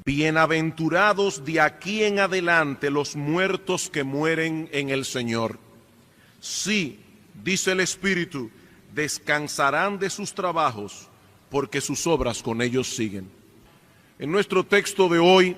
bienaventurados de aquí en adelante los muertos que mueren en el Señor. Sí, dice el Espíritu, descansarán de sus trabajos, porque sus obras con ellos siguen. En nuestro texto de hoy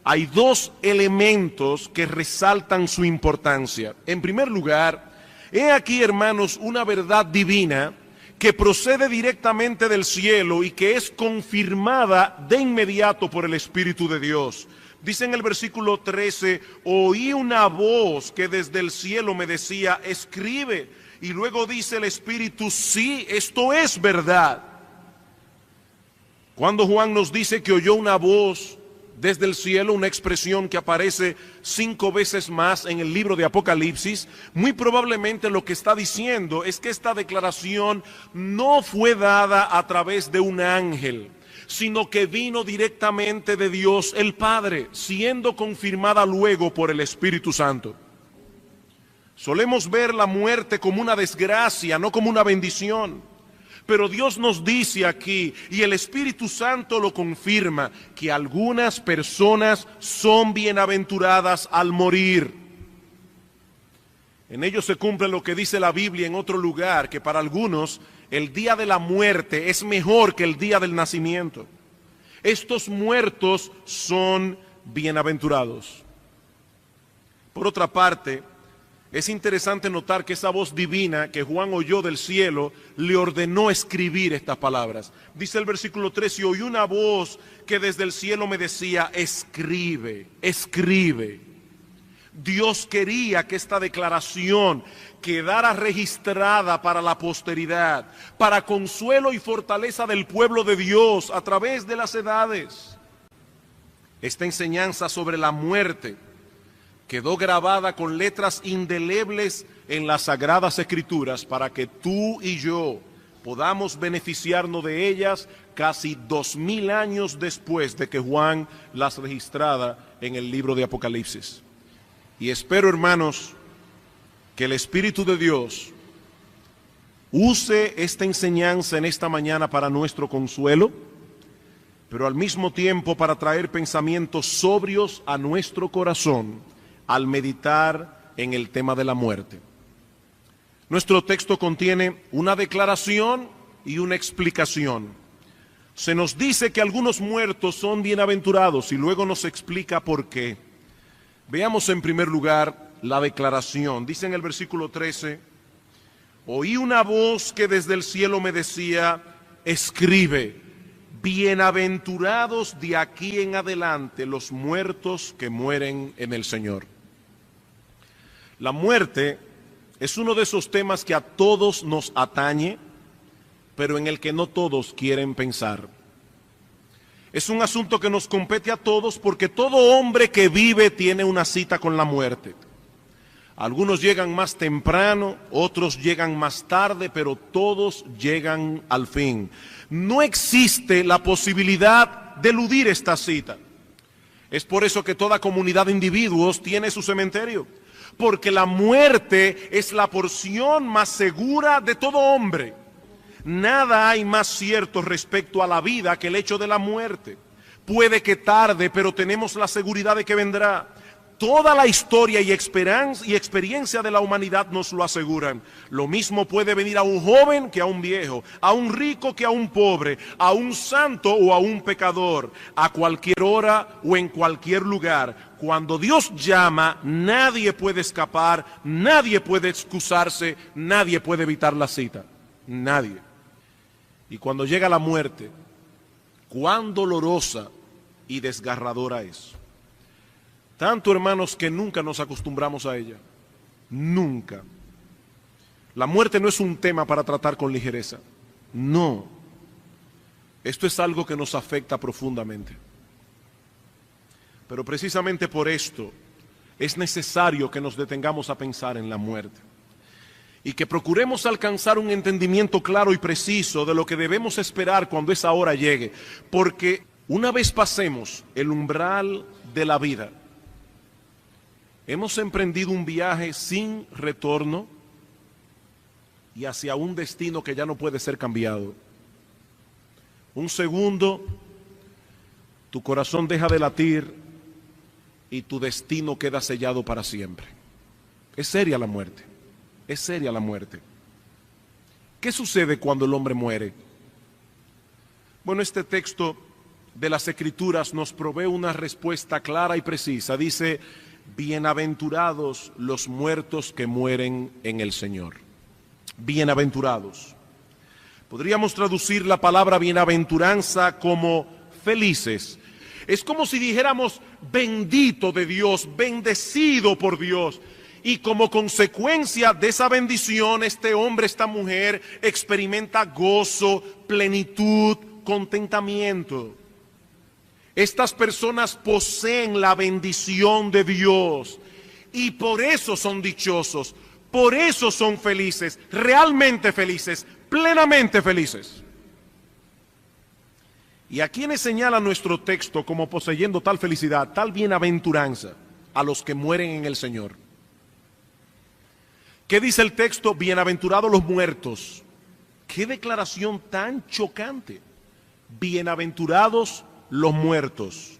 hay dos elementos que resaltan su importancia. En primer lugar, he aquí, hermanos, una verdad divina que procede directamente del cielo y que es confirmada de inmediato por el Espíritu de Dios. Dice en el versículo 13, oí una voz que desde el cielo me decía, escribe. Y luego dice el Espíritu, sí, esto es verdad. Cuando Juan nos dice que oyó una voz desde el cielo, una expresión que aparece 5 veces más en el libro de Apocalipsis, muy probablemente lo que está diciendo es que esta declaración no fue dada a través de un ángel, sino que vino directamente de Dios el Padre, siendo confirmada luego por el Espíritu Santo. Solemos ver la muerte como una desgracia, no como una bendición. Pero Dios nos dice aquí, y el Espíritu Santo lo confirma, que algunas personas son bienaventuradas al morir. En ello se cumple lo que dice la Biblia en otro lugar, que para algunos el día de la muerte es mejor que el día del nacimiento. Estos muertos son bienaventurados. Por otra parte, es interesante notar que esa voz divina que Juan oyó del cielo le ordenó escribir estas palabras. Dice el versículo 13, y oí una voz que desde el cielo me decía, escribe, escribe. Dios quería que esta declaración quedara registrada para la posteridad, para consuelo y fortaleza del pueblo de Dios a través de las edades. Esta enseñanza sobre la muerte quedó grabada con letras indelebles en las Sagradas Escrituras para que tú y yo podamos beneficiarnos de ellas casi 2000 años después de que Juan las registrara en el libro de Apocalipsis. Y espero, hermanos, que el Espíritu de Dios use esta enseñanza en esta mañana para nuestro consuelo, pero al mismo tiempo para traer pensamientos sobrios a nuestro corazón al meditar en el tema de la muerte. Nuestro texto contiene una declaración y una explicación. Se nos dice que algunos muertos son bienaventurados y luego nos explica por qué. Veamos en primer lugar la declaración. Dice en el versículo 13, oí una voz que desde el cielo me decía, escribe, bienaventurados de aquí en adelante los muertos que mueren en el Señor. La muerte es uno de esos temas que a todos nos atañe, pero en el que no todos quieren pensar. Es un asunto que nos compete a todos porque todo hombre que vive tiene una cita con la muerte. Algunos llegan más temprano, otros llegan más tarde, pero todos llegan al fin. No existe la posibilidad de eludir esta cita. Es por eso que toda comunidad de individuos tiene su cementerio, porque la muerte es la porción más segura de todo hombre. Nada hay más cierto respecto a la vida que el hecho de la muerte. Puede que tarde, pero tenemos la seguridad de que vendrá. Toda la historia y experiencia de la humanidad nos lo aseguran. Lo mismo puede venir a un joven que a un viejo, a un rico que a un pobre, a un santo o a un pecador, a cualquier hora o en cualquier lugar. Cuando Dios llama, nadie puede escapar, nadie puede excusarse, nadie puede evitar la cita. Nadie. Y cuando llega la muerte, cuán dolorosa y desgarradora es. Tanto, hermanos, que nunca nos acostumbramos a ella. Nunca. La muerte no es un tema para tratar con ligereza. No. Esto es algo que nos afecta profundamente. Pero precisamente por esto es necesario que nos detengamos a pensar en la muerte. Y que procuremos alcanzar un entendimiento claro y preciso de lo que debemos esperar cuando esa hora llegue. Porque una vez pasemos el umbral de la vida, hemos emprendido un viaje sin retorno y hacia un destino que ya no puede ser cambiado. Un segundo tu corazón deja de latir y tu destino queda sellado para siempre. Es seria la muerte, es seria la muerte. ¿Qué sucede cuando el hombre muere? Bueno, este texto de las Escrituras nos provee una respuesta clara y precisa. Dice, bienaventurados los muertos que mueren en el Señor. Bienaventurados. Podríamos traducir la palabra bienaventuranza como felices. Es como si dijéramos bendito de Dios, bendecido por Dios. Y como consecuencia de esa bendición, este hombre, esta mujer experimenta gozo, plenitud, contentamiento. Estas personas poseen la bendición de Dios y por eso son dichosos, por eso son felices, realmente felices, plenamente felices. ¿Y a quiénes señala nuestro texto como poseyendo tal felicidad, tal bienaventuranza? A los que mueren en el Señor. ¿Qué dice el texto? Bienaventurados los muertos. ¡Qué declaración tan chocante! Bienaventurados los muertos.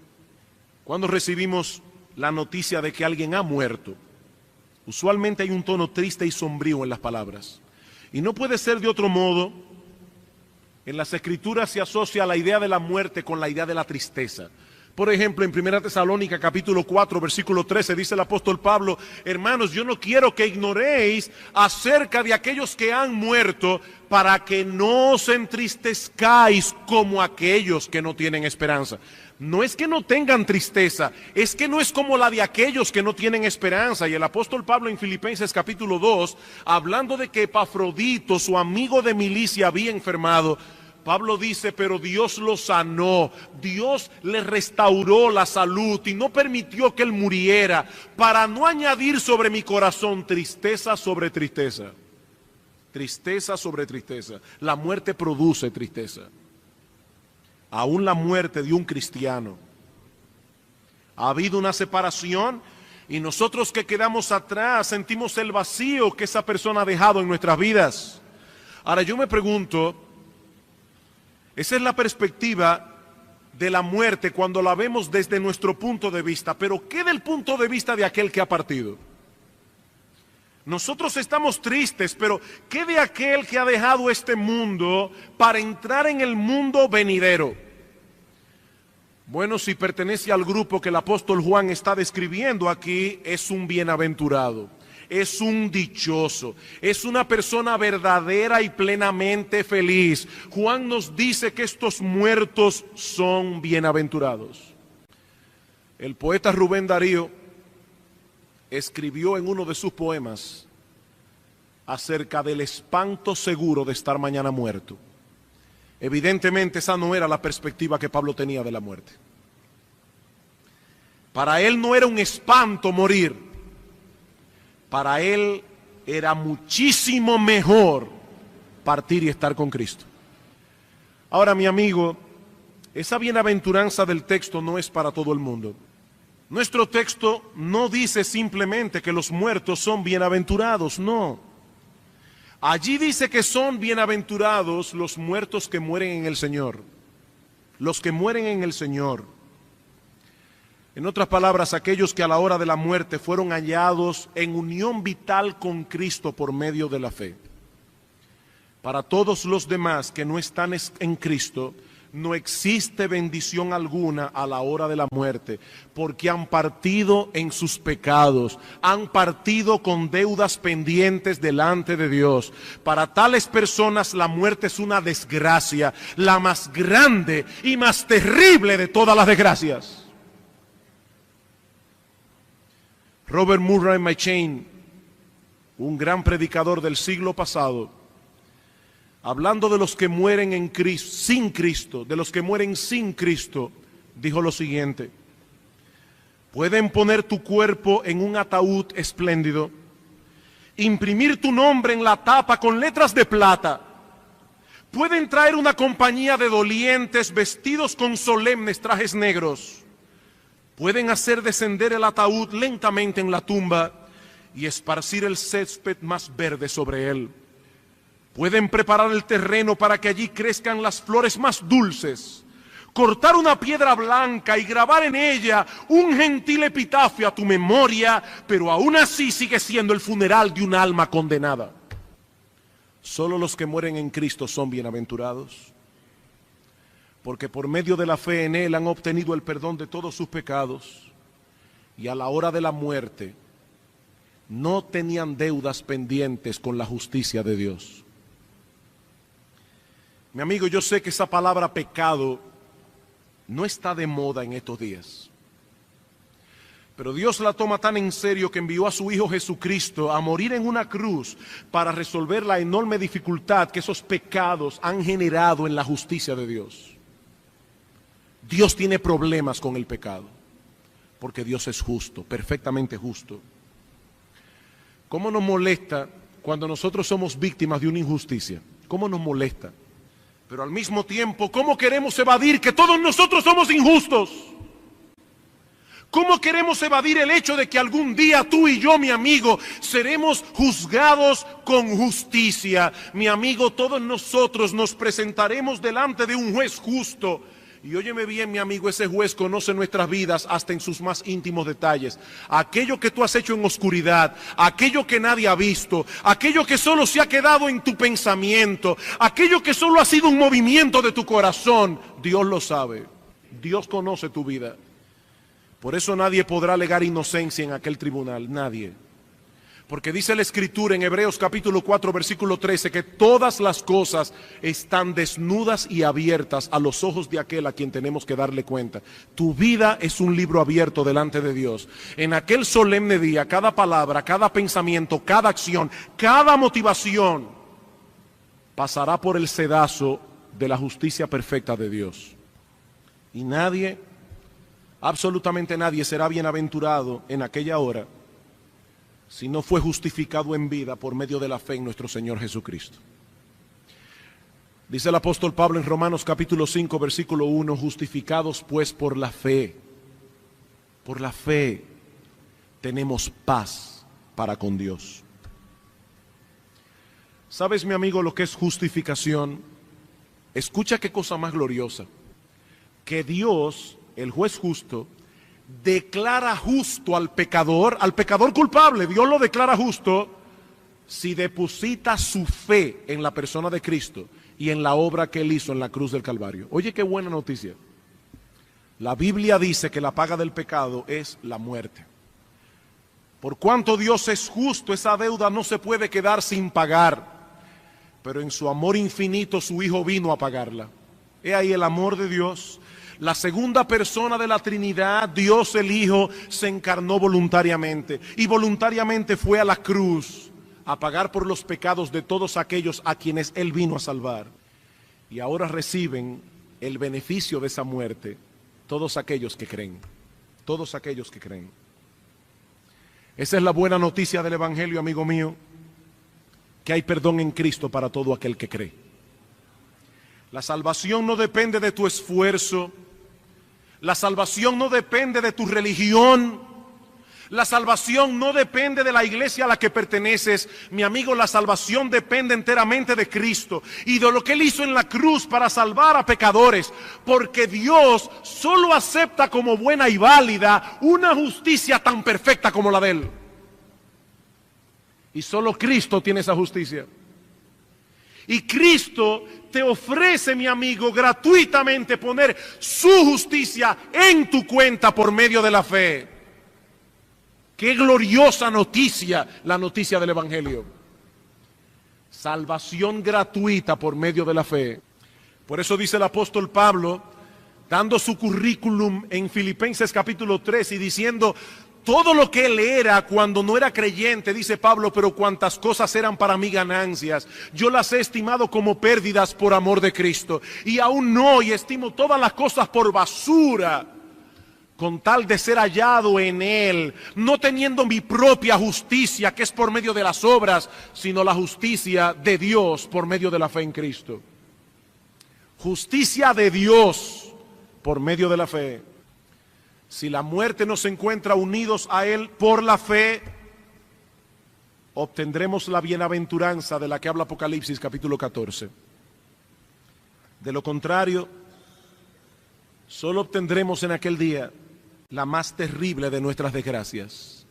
Cuando recibimos la noticia de que alguien ha muerto, usualmente hay un tono triste y sombrío en las palabras. Y no puede ser de otro modo. En las Escrituras se asocia la idea de la muerte con la idea de la tristeza. Por ejemplo, en 1 Tesalónica capítulo 4, versículo 13, dice el apóstol Pablo, hermanos, yo no quiero que ignoréis acerca de aquellos que han muerto, para que no os entristezcáis como aquellos que no tienen esperanza. No es que no tengan tristeza, es que no es como la de aquellos que no tienen esperanza. Y el apóstol Pablo en Filipenses capítulo 2, hablando de que Epafrodito, su amigo de milicia, había enfermado, Pablo dice, pero Dios lo sanó, Dios le restauró la salud y no permitió que él muriera, para no añadir sobre mi corazón tristeza sobre tristeza. Tristeza sobre tristeza. La muerte produce tristeza. Aún la muerte de un cristiano. Ha habido una separación y nosotros que quedamos atrás sentimos el vacío que esa persona ha dejado en nuestras vidas. Ahora yo me pregunto, esa es la perspectiva de la muerte cuando la vemos desde nuestro punto de vista, pero ¿qué del punto de vista de aquel que ha partido? Nosotros estamos tristes, pero ¿qué de aquel que ha dejado este mundo para entrar en el mundo venidero? Bueno, si pertenece al grupo que el apóstol Juan está describiendo aquí, es un bienaventurado, es un dichoso, es una persona verdadera y plenamente feliz. Juan nos dice que estos muertos son bienaventurados. El poeta Rubén Darío escribió en uno de sus poemas acerca del espanto seguro de estar mañana muerto. Evidentemente esa no era la perspectiva que Pablo tenía de la muerte. Para él no era un espanto morir. Para él era muchísimo mejor partir y estar con Cristo. Ahora, mi amigo, esa bienaventuranza del texto no es para todo el mundo. Nuestro texto no dice simplemente que los muertos son bienaventurados, no. Allí dice que son bienaventurados los muertos que mueren en el Señor. Los que mueren en el Señor. En otras palabras, aquellos que a la hora de la muerte fueron hallados en unión vital con Cristo por medio de la fe. Para todos los demás que no están en Cristo, no existe bendición alguna a la hora de la muerte, porque han partido en sus pecados, han partido con deudas pendientes delante de Dios. Para tales personas la muerte es una desgracia, la más grande y más terrible de todas las desgracias. Robert Murray McCheyne, un gran predicador del siglo pasado, hablando de los que mueren en Cristo, sin Cristo, de los que mueren sin Cristo, dijo lo siguiente: pueden poner tu cuerpo en un ataúd espléndido, imprimir tu nombre en la tapa con letras de plata, pueden traer una compañía de dolientes vestidos con solemnes trajes negros, pueden hacer descender el ataúd lentamente en la tumba y esparcir el césped más verde sobre él. Pueden preparar el terreno para que allí crezcan las flores más dulces, cortar una piedra blanca y grabar en ella un gentil epitafio a tu memoria, pero aún así sigue siendo el funeral de un alma condenada. Solo los que mueren en Cristo son bienaventurados, porque por medio de la fe en Él han obtenido el perdón de todos sus pecados, y a la hora de la muerte no tenían deudas pendientes con la justicia de Dios. Mi amigo, yo sé que esa palabra pecado no está de moda en estos días, pero Dios la toma tan en serio que envió a su Hijo Jesucristo a morir en una cruz para resolver la enorme dificultad que esos pecados han generado en la justicia de Dios. Dios tiene problemas con el pecado, porque Dios es justo, perfectamente justo. ¿Cómo nos molesta cuando nosotros somos víctimas de una injusticia? ¿Cómo nos molesta? Pero al mismo tiempo, ¿cómo queremos evadir que todos nosotros somos injustos? ¿Cómo queremos evadir el hecho de que algún día tú y yo, mi amigo, seremos juzgados con justicia? Mi amigo, todos nosotros nos presentaremos delante de un juez justo. Y óyeme bien, mi amigo, ese juez conoce nuestras vidas hasta en sus más íntimos detalles. Aquello que tú has hecho en oscuridad, aquello que nadie ha visto, aquello que solo se ha quedado en tu pensamiento, aquello que solo ha sido un movimiento de tu corazón, Dios lo sabe. Dios conoce tu vida. Por eso nadie podrá alegar inocencia en aquel tribunal, nadie. Porque dice la Escritura en Hebreos capítulo 4 versículo 13 que todas las cosas están desnudas y abiertas a los ojos de aquel a quien tenemos que darle cuenta. Tu vida es un libro abierto delante de Dios. En aquel solemne día, cada palabra, cada pensamiento, cada acción, cada motivación pasará por el sedazo de la justicia perfecta de Dios. Y nadie, absolutamente nadie, será bienaventurado en aquella hora si no fue justificado en vida por medio de la fe en nuestro Señor Jesucristo. Dice el apóstol Pablo en Romanos capítulo 5 versículo 1, justificados pues por la fe tenemos paz para con Dios. ¿Sabes, mi amigo, lo que es justificación? Escucha qué cosa más gloriosa, que Dios, el juez justo, declara justo al pecador culpable. Dios lo declara justo si deposita su fe en la persona de Cristo y en la obra que Él hizo en la cruz del Calvario. Oye, qué buena noticia. La Biblia dice que la paga del pecado es la muerte. Por cuanto Dios es justo, esa deuda no se puede quedar sin pagar, pero en su amor infinito su Hijo vino a pagarla. He ahí el amor de Dios. La segunda persona de la Trinidad, Dios el Hijo, se encarnó voluntariamente y voluntariamente fue a la cruz a pagar por los pecados de todos aquellos a quienes Él vino a salvar. Y ahora reciben el beneficio de esa muerte todos aquellos que creen, todos aquellos que creen. Esa es la buena noticia del Evangelio, amigo mío, que hay perdón en Cristo para todo aquel que cree. La salvación no depende de tu esfuerzo. La salvación no depende de tu religión. La salvación no depende de la iglesia a la que perteneces. Mi amigo, la salvación depende enteramente de Cristo y de lo que Él hizo en la cruz para salvar a pecadores. Porque Dios solo acepta como buena y válida una justicia tan perfecta como la de Él. Y solo Cristo tiene esa justicia. Y Cristo te ofrece, mi amigo, gratuitamente poner su justicia en tu cuenta por medio de la fe. Qué gloriosa noticia, la noticia del Evangelio. Salvación gratuita por medio de la fe. Por eso dice el apóstol Pablo, dando su currículum en Filipenses capítulo 3 y diciendo todo lo que él era cuando no era creyente, dice Pablo, pero cuantas cosas eran para mí ganancias, yo las he estimado como pérdidas por amor de Cristo. Y aún hoy estimo todas las cosas por basura, con tal de ser hallado en Él, no teniendo mi propia justicia, que es por medio de las obras, sino la justicia de Dios por medio de la fe en Cristo. Justicia de Dios por medio de la fe. Si la muerte nos encuentra unidos a Él por la fe, obtendremos la bienaventuranza de la que habla Apocalipsis capítulo 14. De lo contrario, solo obtendremos en aquel día la más terrible de nuestras desgracias,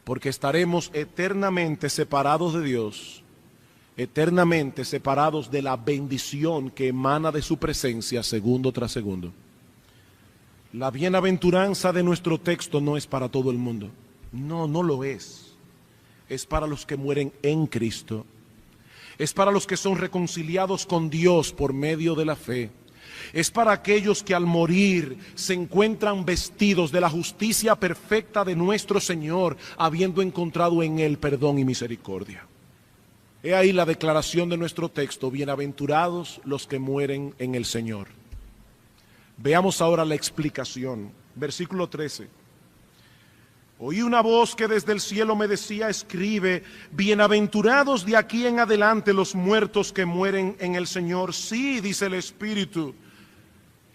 porque estaremos eternamente separados de Dios, eternamente separados de la bendición que emana de su presencia segundo tras segundo. La bienaventuranza de nuestro texto no es para todo el mundo. No, no lo es. Es para los que mueren en Cristo. Es para los que son reconciliados con Dios por medio de la fe. Es para aquellos que al morir se encuentran vestidos de la justicia perfecta de nuestro Señor, habiendo encontrado en Él perdón y misericordia. He ahí la declaración de nuestro texto: bienaventurados los que mueren en el Señor. Veamos ahora la explicación. Versículo 13. Oí una voz que desde el cielo me decía: escribe, bienaventurados de aquí en adelante los muertos que mueren en el Señor. Sí, dice el Espíritu.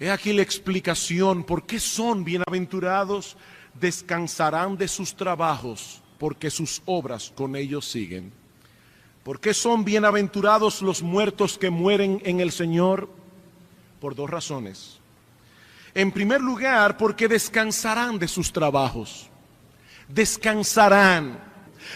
He aquí la explicación. ¿Por qué son bienaventurados? Descansarán de sus trabajos, porque sus obras con ellos siguen. ¿Por qué son bienaventurados los muertos que mueren en el Señor? Por dos razones. En primer lugar, porque descansarán de sus trabajos. Descansarán.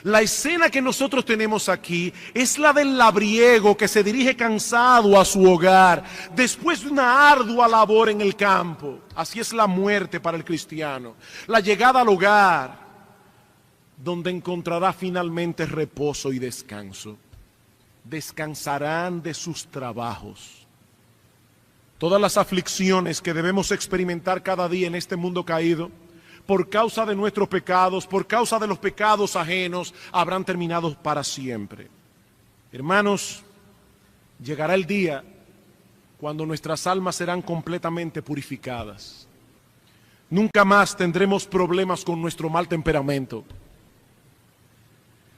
La escena que nosotros tenemos aquí es la del labriego que se dirige cansado a su hogar después de una ardua labor en el campo. Así es la muerte para el cristiano. La llegada al hogar, donde encontrará finalmente reposo y descanso. Descansarán de sus trabajos. Todas las aflicciones que debemos experimentar cada día en este mundo caído, por causa de nuestros pecados, por causa de los pecados ajenos, habrán terminado para siempre. Hermanos, llegará el día cuando nuestras almas serán completamente purificadas. Nunca más tendremos problemas con nuestro mal temperamento.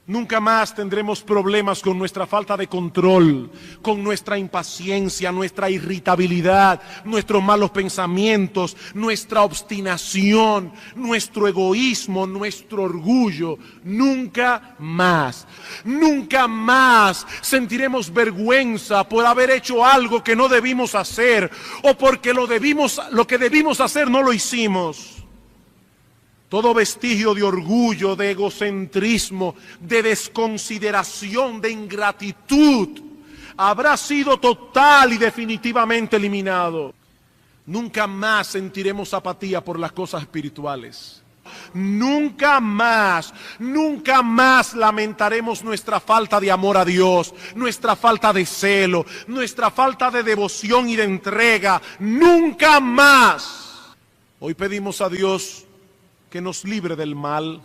Nunca más tendremos problemas con nuestra falta de control, con nuestra impaciencia, nuestra irritabilidad, nuestros malos pensamientos, nuestra obstinación, nuestro egoísmo, nuestro orgullo. Nunca más. Nunca más sentiremos vergüenza por haber hecho algo que no debimos hacer o porque lo que debimos hacer no lo hicimos. Todo vestigio de orgullo, de egocentrismo, de desconsideración, de ingratitud, habrá sido total y definitivamente eliminado. Nunca más sentiremos apatía por las cosas espirituales. Nunca más lamentaremos nuestra falta de amor a Dios, nuestra falta de celo, nuestra falta de devoción y de entrega. Nunca más. Hoy pedimos a Dios que nos libre del mal,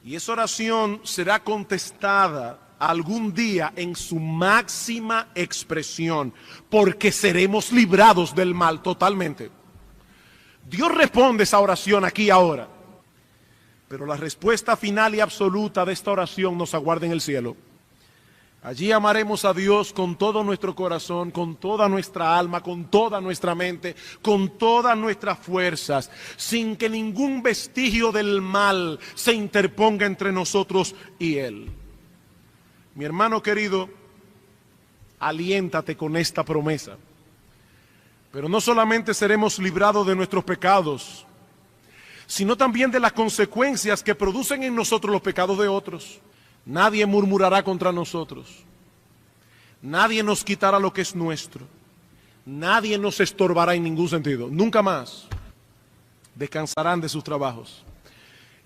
y esa oración será contestada algún día en su máxima expresión, porque seremos librados del mal totalmente. Dios responde esa oración aquí ahora, pero la respuesta final y absoluta de esta oración nos aguarda en el cielo. Allí amaremos a Dios con todo nuestro corazón, con toda nuestra alma, con toda nuestra mente, con todas nuestras fuerzas, sin que ningún vestigio del mal se interponga entre nosotros y Él. Mi hermano querido, aliéntate con esta promesa. Pero no solamente seremos librados de nuestros pecados, sino también de las consecuencias que producen en nosotros los pecados de otros. Nadie murmurará contra nosotros. Nadie nos quitará lo que es nuestro. Nadie nos estorbará en ningún sentido. Nunca más. Descansarán de sus trabajos.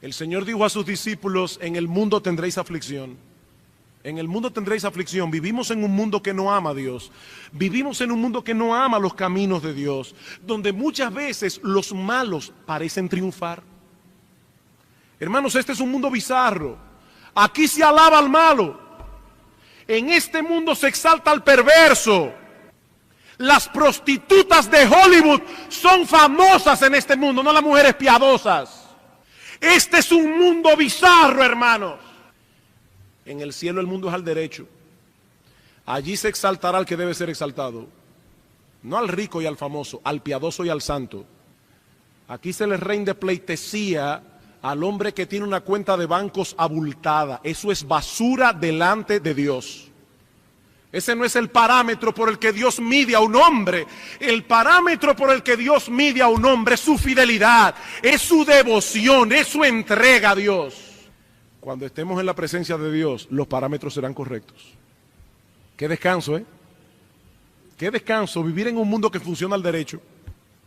El Señor dijo a sus discípulos: en el mundo tendréis aflicción. En el mundo tendréis aflicción. Vivimos en un mundo que no ama a Dios. Vivimos en un mundo que no ama los caminos de Dios, donde muchas veces los malos parecen triunfar. Hermanos, este es un mundo bizarro. Aquí se alaba al malo. En este mundo se exalta al perverso. Las prostitutas de Hollywood son famosas en este mundo, no las mujeres piadosas. Este es un mundo bizarro, hermanos. En el cielo el mundo es al derecho. Allí se exaltará al que debe ser exaltado. No al rico y al famoso, al piadoso y al santo. Aquí se les rinde pleitesía al hombre que tiene una cuenta de bancos abultada. Eso es basura delante de Dios. Ese no es el parámetro por el que Dios mide a un hombre. El parámetro por el que Dios mide a un hombre es su fidelidad, es su devoción, es su entrega a Dios. Cuando estemos en la presencia de Dios, los parámetros serán correctos. Qué descanso, ¿eh? Qué descanso vivir en un mundo que funciona al derecho.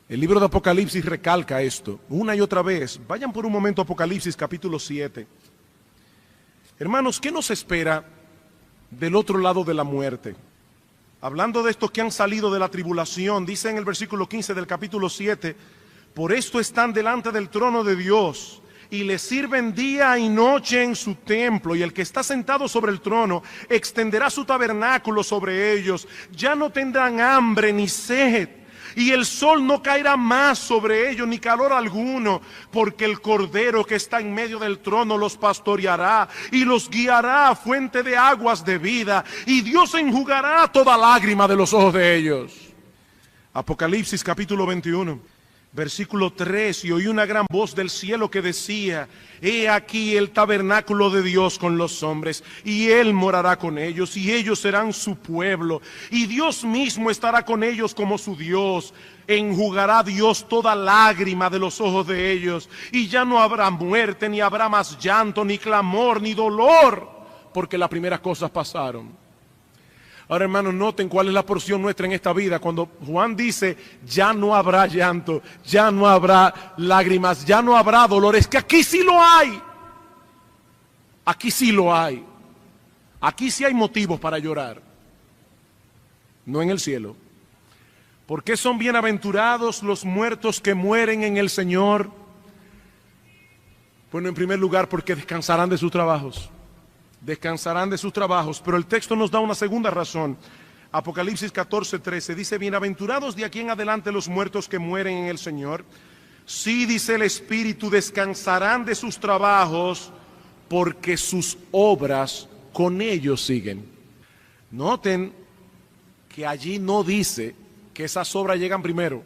El libro de Apocalipsis recalca esto una y otra vez. Vayan por un momento a Apocalipsis capítulo 7. Hermanos, ¿qué nos espera del otro lado de la muerte? Hablando de estos que han salido de la tribulación, dice en el versículo 15 del capítulo 7, por esto están delante del trono de Dios y le sirven día y noche en su templo, y el que está sentado sobre el trono extenderá su tabernáculo sobre ellos. Ya no tendrán hambre ni sed, y el sol no caerá más sobre ellos, ni calor alguno, porque el Cordero que está en medio del trono los pastoreará y los guiará a fuente de aguas de vida, y Dios enjugará toda lágrima de los ojos de ellos. Apocalipsis capítulo 21, versículo 3, y oí una gran voz del cielo que decía, he aquí el tabernáculo de Dios con los hombres, y Él morará con ellos, y ellos serán su pueblo, y Dios mismo estará con ellos como su Dios. Enjugará Dios toda lágrima de los ojos de ellos, y ya no habrá muerte, ni habrá más llanto, ni clamor, ni dolor, porque las primeras cosas pasaron. Ahora, hermanos, noten cuál es la porción nuestra en esta vida. Cuando Juan dice, ya no habrá llanto, ya no habrá lágrimas, ya no habrá dolor, es que aquí sí lo hay. Aquí sí lo hay. Aquí sí hay motivos para llorar. No en el cielo. ¿Por qué son bienaventurados los muertos que mueren en el Señor? Bueno, en primer lugar, porque descansarán de sus trabajos. Descansarán de sus trabajos, pero el texto nos da una segunda razón. Apocalipsis 14:13 dice, bienaventurados de aquí en adelante los muertos que mueren en el Señor. Sí, dice el Espíritu, descansarán de sus trabajos, porque sus obras con ellos siguen. Noten que allí no dice que esas obras llegan primero.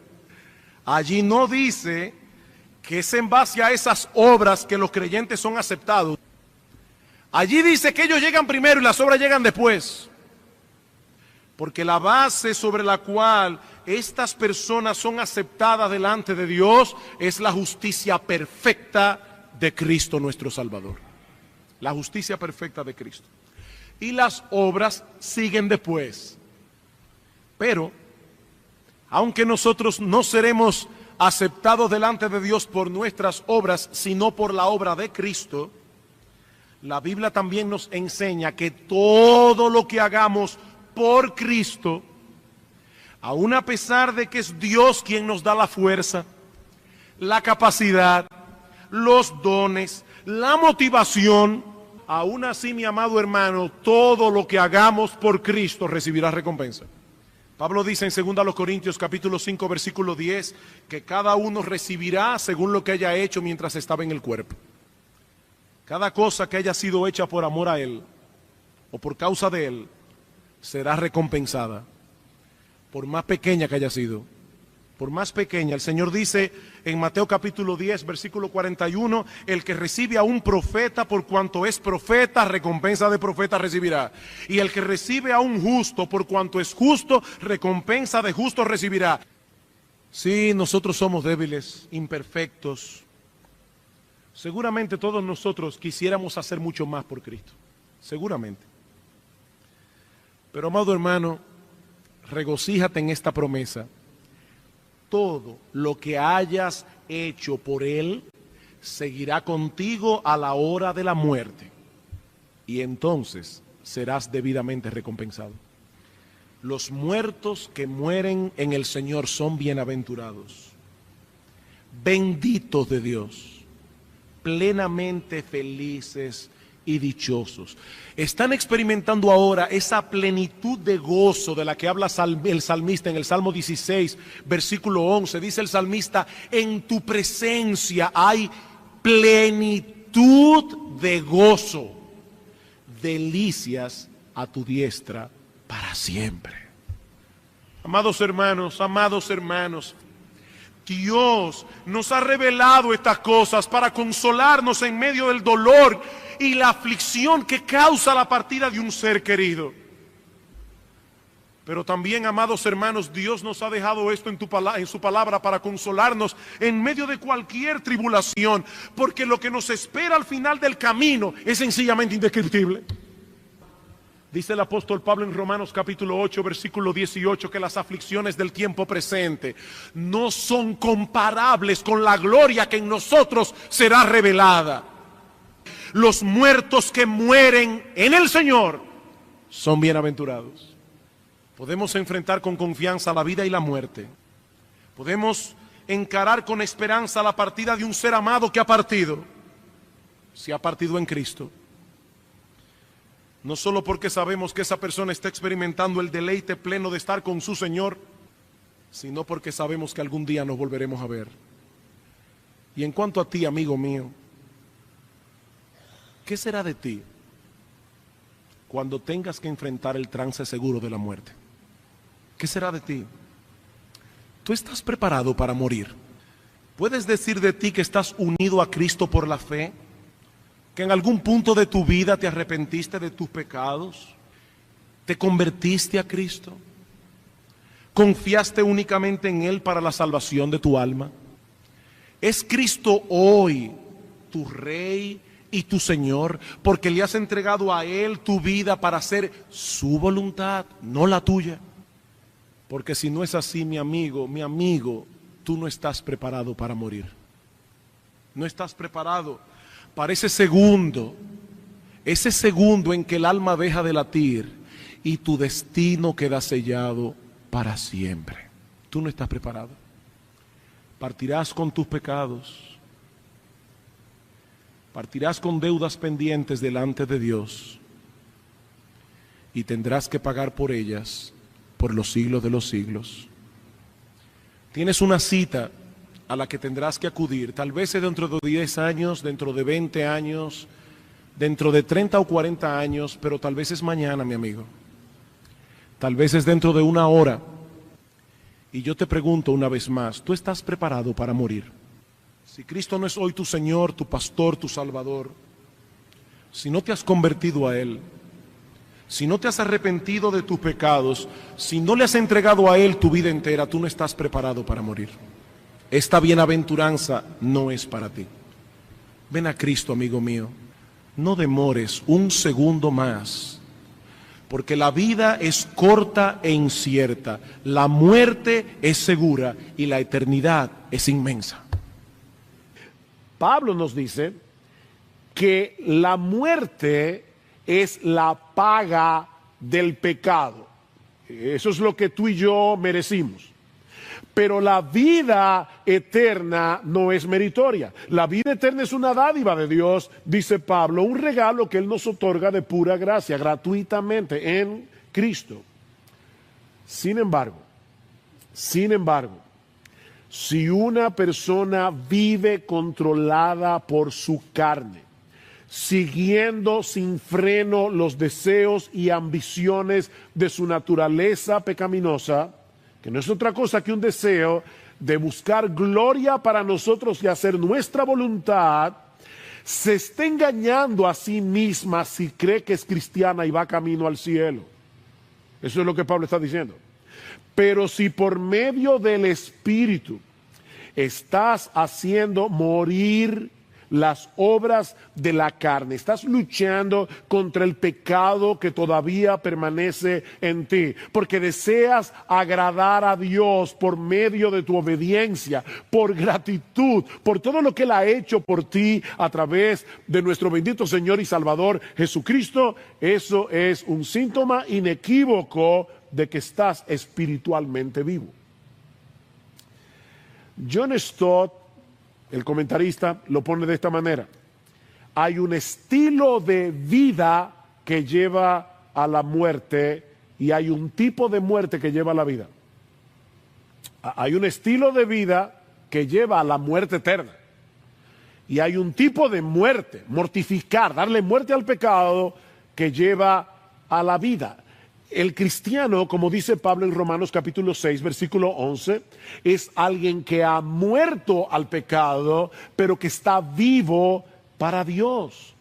Allí no dice que es en base a esas obras que los creyentes son aceptados. Allí dice que ellos llegan primero y las obras llegan después. Porque la base sobre la cual estas personas son aceptadas delante de Dios es la justicia perfecta de Cristo nuestro Salvador. La justicia perfecta de Cristo. Y las obras siguen después. Pero, aunque nosotros no seremos aceptados delante de Dios por nuestras obras, sino por la obra de Cristo, la Biblia también nos enseña que todo lo que hagamos por Cristo, aun a pesar de que es Dios quien nos da la fuerza, la capacidad, los dones, la motivación, aún así, mi amado hermano, todo lo que hagamos por Cristo recibirá recompensa. Pablo dice en 2 Corintios capítulo 5 versículo 10 que cada uno recibirá según lo que haya hecho mientras estaba en el cuerpo. Cada cosa que haya sido hecha por amor a Él o por causa de Él será recompensada, por más pequeña que haya sido, por más pequeña. El Señor dice en Mateo capítulo 10, versículo 41, el que recibe a un profeta por cuanto es profeta, recompensa de profeta recibirá. Y el que recibe a un justo por cuanto es justo, recompensa de justo recibirá. Sí, nosotros somos débiles, imperfectos. Seguramente todos nosotros quisiéramos hacer mucho más por Cristo, seguramente. Pero, amado hermano, regocíjate en esta promesa. Todo lo que hayas hecho por Él seguirá contigo a la hora de la muerte, y entonces serás debidamente recompensado. Los muertos que mueren en el Señor son bienaventurados, benditos de Dios, plenamente felices y dichosos. Están experimentando ahora esa plenitud de gozo de la que habla el salmista en el Salmo 16, versículo 11. Dice el salmista, en tu presencia hay plenitud de gozo, delicias a tu diestra para siempre. Amados hermanos, Dios nos ha revelado estas cosas para consolarnos en medio del dolor y la aflicción que causa la partida de un ser querido. Pero también, amados hermanos, Dios nos ha dejado esto en su palabra para consolarnos en medio de cualquier tribulación, porque lo que nos espera al final del camino es sencillamente indescriptible. Dice el apóstol Pablo en Romanos capítulo 8, versículo 18, que las aflicciones del tiempo presente no son comparables con la gloria que en nosotros será revelada. Los muertos que mueren en el Señor son bienaventurados. Podemos enfrentar con confianza la vida y la muerte. Podemos encarar con esperanza la partida de un ser amado que ha partido. Se ha partido en Cristo. No solo porque sabemos que esa persona está experimentando el deleite pleno de estar con su Señor, sino porque sabemos que algún día nos volveremos a ver. Y en cuanto a ti, amigo mío, ¿qué será de ti cuando tengas que enfrentar el trance seguro de la muerte? ¿Qué será de ti? ¿Tú estás preparado para morir? ¿Puedes decir de ti que estás unido a Cristo por la fe? ¿Que en algún punto de tu vida te arrepentiste de tus pecados? ¿Te convertiste a Cristo? ¿Confiaste únicamente en Él para la salvación de tu alma? ¿Es Cristo hoy tu Rey y tu Señor, porque le has entregado a Él tu vida para hacer su voluntad, no la tuya? Porque si no es así, mi amigo, tú no estás preparado para morir. No estás preparado para ese segundo en que el alma deja de latir y tu destino queda sellado para siempre. Tú no estás preparado. Partirás con tus pecados. Partirás con deudas pendientes delante de Dios y tendrás que pagar por ellas por los siglos de los siglos. Tienes una cita a la que tendrás que acudir, tal vez es dentro de 10 años, dentro de 20 años, dentro de 30 o 40 años, pero tal vez es mañana, mi amigo. Tal vez es dentro de una hora. Y yo te pregunto una vez más, ¿tú estás preparado para morir? Si Cristo no es hoy tu Señor, tu pastor, tu Salvador, si no te has convertido a Él, si no te has arrepentido de tus pecados, si no le has entregado a Él tu vida entera, tú no estás preparado para morir. Esta bienaventuranza no es para ti. Ven a Cristo, amigo mío. No demores un segundo más, porque la vida es corta e incierta, la muerte es segura y la eternidad es inmensa. Pablo nos dice que la muerte es la paga del pecado. Eso es lo que tú y yo merecimos. Pero la vida eterna no es meritoria. La vida eterna es una dádiva de Dios, dice Pablo, un regalo que Él nos otorga de pura gracia, gratuitamente, en Cristo. Sin embargo, si una persona vive controlada por su carne, siguiendo sin freno los deseos y ambiciones de su naturaleza pecaminosa, que no es otra cosa que un deseo de buscar gloria para nosotros y hacer nuestra voluntad, se está engañando a sí misma si cree que es cristiana y va camino al cielo. Eso es lo que Pablo está diciendo. Pero si por medio del Espíritu estás haciendo morir las obras de la carne, estás luchando contra el pecado que todavía permanece en ti, porque deseas agradar a Dios por medio de tu obediencia, por gratitud, por todo lo que Él ha hecho por ti a través de nuestro bendito Señor y Salvador Jesucristo. Eso es un síntoma inequívoco de que estás espiritualmente vivo. John Stott, el comentarista, lo pone de esta manera: hay un estilo de vida que lleva a la muerte y hay un tipo de muerte que lleva a la vida. Hay un estilo de vida que lleva a la muerte eterna y hay un tipo de muerte, mortificar, darle muerte al pecado, que lleva a la vida. El cristiano, como dice Pablo en Romanos capítulo 6, versículo 11, es alguien que ha muerto al pecado, pero que está vivo para Dios.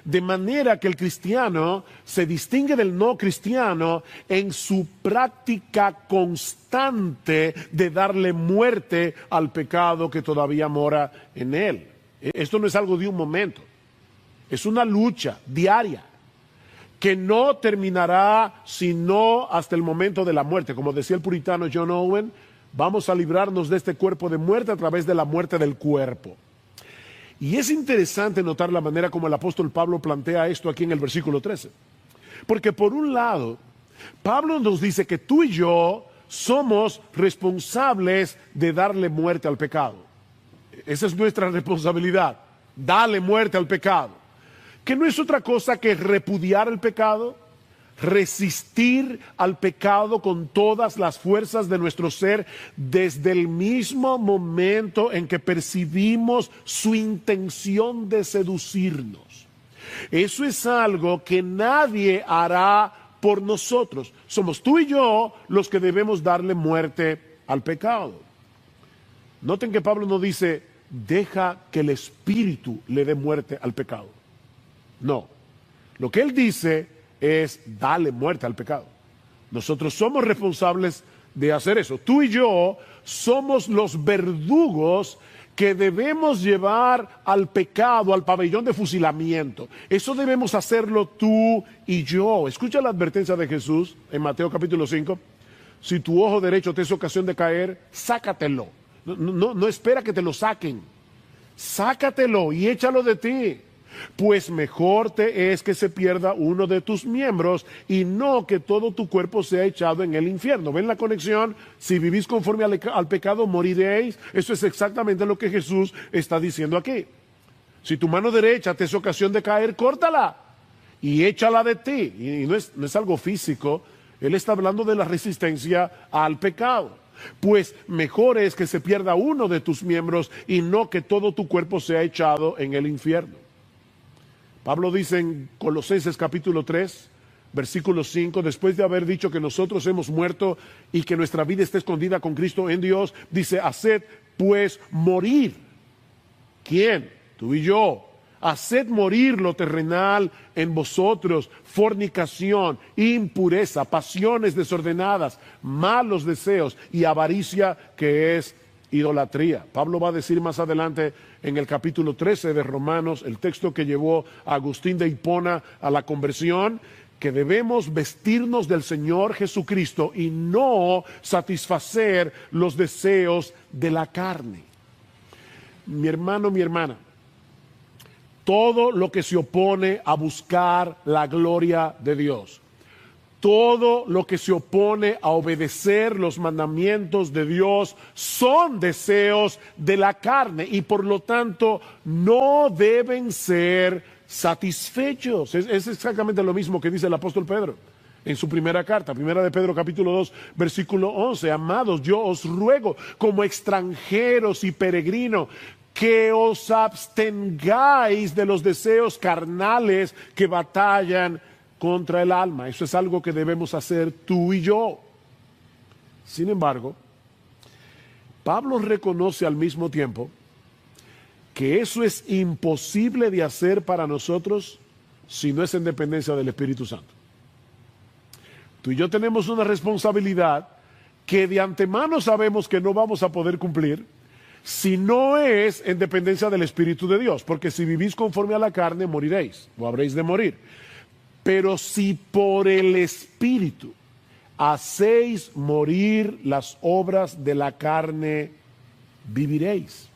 De manera que el cristiano se distingue del no cristiano en su práctica constante de darle muerte al pecado que todavía mora en él. Esto no es algo de un momento, es una lucha diaria que no terminará sino hasta el momento de la muerte. Como decía el puritano John Owen, vamos a librarnos de este cuerpo de muerte a través de la muerte del cuerpo. Y es interesante notar la manera como el apóstol Pablo plantea esto aquí en el versículo 13. Porque por un lado, Pablo nos dice que tú y yo somos responsables de darle muerte al pecado. Esa es nuestra responsabilidad, darle muerte al pecado. Que no es otra cosa que repudiar el pecado, resistir al pecado con todas las fuerzas de nuestro ser desde el mismo momento en que percibimos su intención de seducirnos. Eso es algo que nadie hará por nosotros. Somos tú y yo los que debemos darle muerte al pecado. Noten que Pablo no dice, deja que el Espíritu le dé muerte al pecado. No. Lo que él dice es darle muerte al pecado. Nosotros somos responsables de hacer eso. Tú y yo somos los verdugos que debemos llevar al pecado, al pabellón de fusilamiento. Eso debemos hacerlo tú y yo. Escucha la advertencia de Jesús en Mateo capítulo 5. Si tu ojo derecho te es ocasión de caer, sácatelo. No espera que te lo saquen. Sácatelo y échalo de ti. Pues mejor te es que se pierda uno de tus miembros y no que todo tu cuerpo sea echado en el infierno. ¿Ven la conexión? Si vivís conforme al pecado, moriréis. Eso es exactamente lo que Jesús está diciendo aquí. Si tu mano derecha te es ocasión de caer, córtala y échala de ti. Y no es algo físico. Él está hablando de la resistencia al pecado. Pues mejor es que se pierda uno de tus miembros y no que todo tu cuerpo sea echado en el infierno. Pablo dice en Colosenses capítulo 3, versículo 5, después de haber dicho que nosotros hemos muerto y que nuestra vida está escondida con Cristo en Dios, dice, haced pues morir. ¿Quién? Tú y yo. Haced morir lo terrenal en vosotros, fornicación, impureza, pasiones desordenadas, malos deseos y avaricia, que es idolatría. Pablo va a decir más adelante en el capítulo 13 de Romanos, el texto que llevó a Agustín de Hipona a la conversión, que debemos vestirnos del Señor Jesucristo y no satisfacer los deseos de la carne. Mi hermano, mi hermana, todo lo que se opone a buscar la gloria de Dios, todo lo que se opone a obedecer los mandamientos de Dios son deseos de la carne y por lo tanto no deben ser satisfechos. Es exactamente lo mismo que dice el apóstol Pedro en su primera carta, primera de Pedro capítulo 2, versículo 11. Amados, yo os ruego como extranjeros y peregrinos que os abstengáis de los deseos carnales que batallan contra el alma. Eso es algo que debemos hacer tú y yo. Sin embargo, Pablo reconoce al mismo tiempo que eso es imposible de hacer para nosotros si no es en dependencia del Espíritu Santo. Tú y yo tenemos una responsabilidad que de antemano sabemos que no vamos a poder cumplir si no es en dependencia del Espíritu de Dios, porque si vivís conforme a la carne, moriréis, o habréis de morir. Pero si por el Espíritu hacéis morir las obras de la carne, viviréis.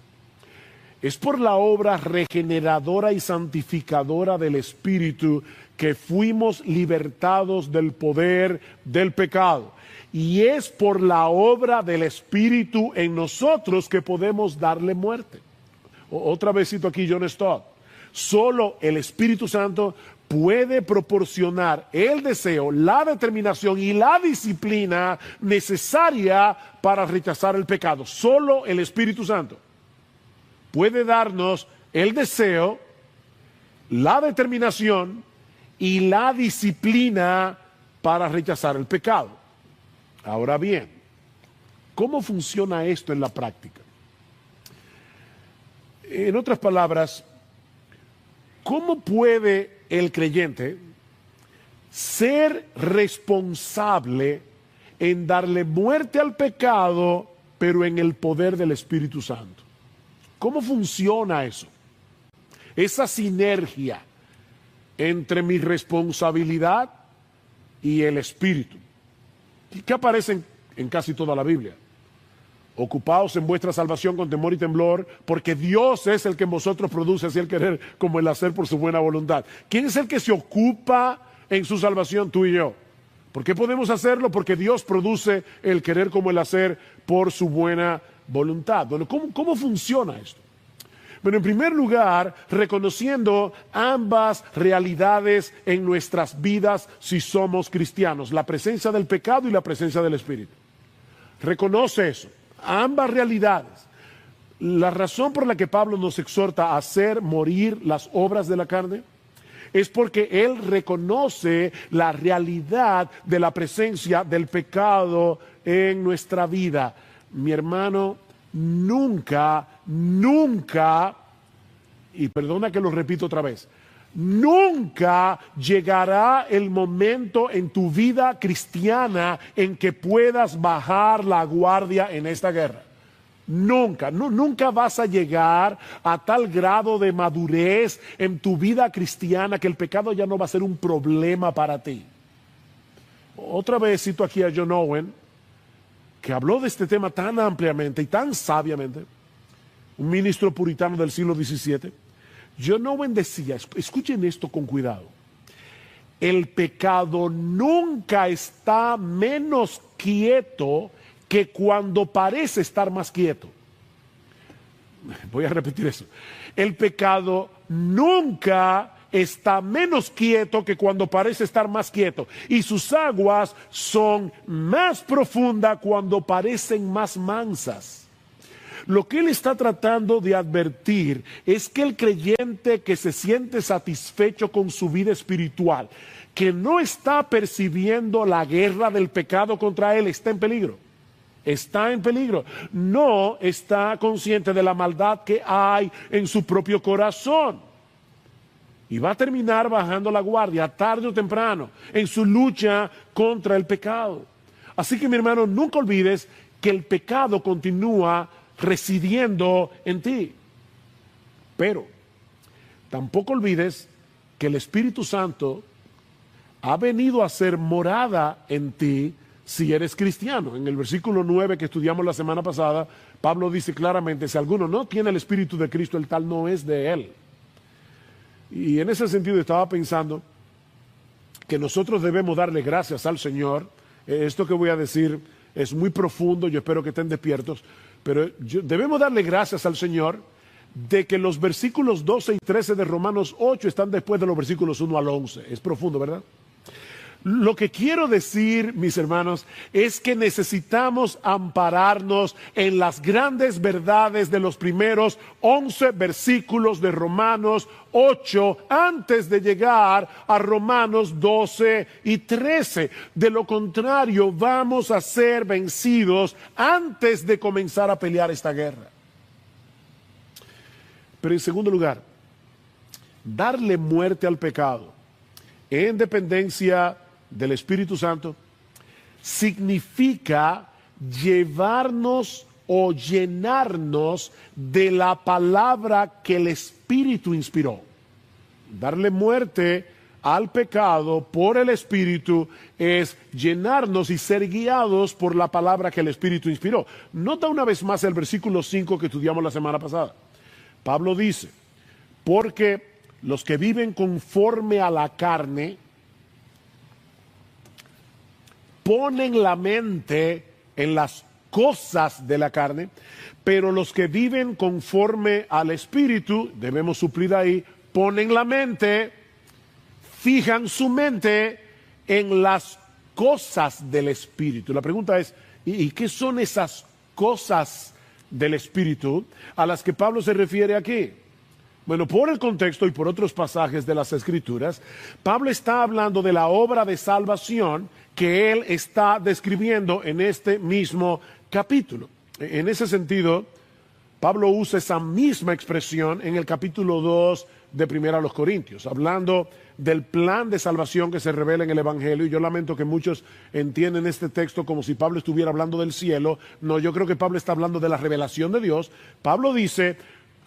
Es por la obra regeneradora y santificadora del Espíritu que fuimos libertados del poder del pecado. Y es por la obra del Espíritu en nosotros que podemos darle muerte. Otra vez cito aquí John Stott. Solo el Espíritu Santo puede proporcionar el deseo, la determinación y la disciplina necesaria para rechazar el pecado. Solo el Espíritu Santo puede darnos el deseo, la determinación y la disciplina para rechazar el pecado. Ahora bien, ¿cómo funciona esto en la práctica? En otras palabras, ¿cómo puede el creyente ser responsable en darle muerte al pecado, pero en el poder del Espíritu Santo? ¿Cómo funciona eso? Esa sinergia entre mi responsabilidad y el Espíritu, que aparece en casi toda la Biblia. Ocupaos en vuestra salvación con temor y temblor, porque Dios es el que en vosotros produce así el querer como el hacer por su buena voluntad. ¿Quién es el que se ocupa en su salvación? Tú y yo. ¿Por qué podemos hacerlo? Porque Dios produce el querer como el hacer por su buena voluntad. Bueno, ¿cómo funciona esto? Bueno, en primer lugar, reconociendo ambas realidades en nuestras vidas si somos cristianos, la presencia del pecado y la presencia del Espíritu. Reconoce eso, ambas realidades. La razón por la que Pablo nos exhorta a hacer morir las obras de la carne es porque él reconoce la realidad de la presencia del pecado en nuestra vida. Mi hermano, nunca, y perdona que lo repito otra vez, nunca llegará el momento en tu vida cristiana en que puedas bajar la guardia en esta guerra. Nunca vas a llegar a tal grado de madurez en tu vida cristiana que el pecado ya no va a ser un problema para ti. Otra vez cito aquí a John Owen, que habló de este tema tan ampliamente y tan sabiamente, un ministro puritano del siglo XVII. John Owen decía, escuchen esto con cuidado, el pecado nunca está menos quieto que cuando parece estar más quieto. Voy a repetir eso. El pecado nunca está menos quieto que cuando parece estar más quieto. Y sus aguas son más profundas cuando parecen más mansas. Lo que él está tratando de advertir es que el creyente que se siente satisfecho con su vida espiritual, que no está percibiendo la guerra del pecado contra él, está en peligro. Está en peligro. No está consciente de la maldad que hay en su propio corazón. Y va a terminar bajando la guardia tarde o temprano en su lucha contra el pecado. Así que, mi hermano, nunca olvides que el pecado continúa residiendo en ti. Pero tampoco olvides que el Espíritu Santo ha venido a ser morada en ti si eres cristiano. En el versículo 9 que estudiamos la semana pasada, Pablo dice claramente, si alguno no tiene el Espíritu de Cristo, el tal no es de él. Y en ese sentido estaba pensando que nosotros debemos darle gracias al Señor. Esto que voy a decir es muy profundo, yo espero que estén despiertos, pero debemos darle gracias al Señor de que los versículos 12 y 13 de Romanos 8 están después de los versículos 1 al 11. Es profundo, ¿verdad? Lo que quiero decir, mis hermanos, es que necesitamos ampararnos en las grandes verdades de los primeros 11 versículos de Romanos 8 antes de llegar a Romanos 12 y 13. De lo contrario, vamos a ser vencidos antes de comenzar a pelear esta guerra. Pero en segundo lugar, darle muerte al pecado en dependencia del Espíritu Santo significa llevarnos o llenarnos de la palabra que el Espíritu inspiró. Darle muerte al pecado por el Espíritu es llenarnos y ser guiados por la palabra que el Espíritu inspiró. Nota una vez más el versículo 5 que estudiamos la semana pasada. Pablo dice, porque los que viven conforme a la carne ponen la mente en las cosas de la carne, pero los que viven conforme al Espíritu, debemos suplir ahí, ponen la mente, fijan su mente en las cosas del Espíritu. La pregunta es, ¿y qué son esas cosas del Espíritu a las que Pablo se refiere aquí? Bueno, por el contexto y por otros pasajes de las Escrituras, Pablo está hablando de la obra de salvación que él está describiendo en este mismo capítulo. En ese sentido, Pablo usa esa misma expresión en el capítulo 2 de Primera a los Corintios, hablando del plan de salvación que se revela en el Evangelio. Y yo lamento que muchos entienden este texto como si Pablo estuviera hablando del cielo. No, yo creo que Pablo está hablando de la revelación de Dios. Pablo dice,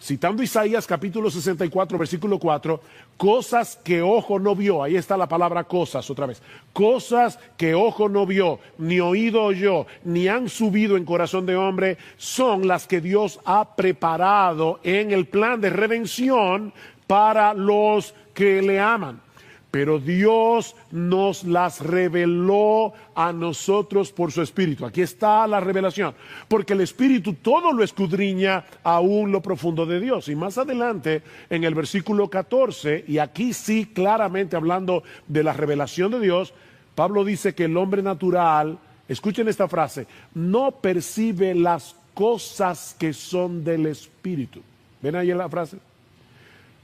citando Isaías capítulo 64, versículo 4, cosas que ojo no vio, ahí está la palabra cosas otra vez, cosas que ojo no vio, ni oído oyó, ni han subido en corazón de hombre, son las que Dios ha preparado en el plan de redención para los que le aman. Pero Dios nos las reveló a nosotros por su Espíritu. Aquí está la revelación. Porque el Espíritu todo lo escudriña aún lo profundo de Dios. Y más adelante, en el versículo 14, y aquí sí claramente hablando de la revelación de Dios, Pablo dice que el hombre natural, escuchen esta frase, no percibe las cosas que son del Espíritu. ¿Ven ahí la frase?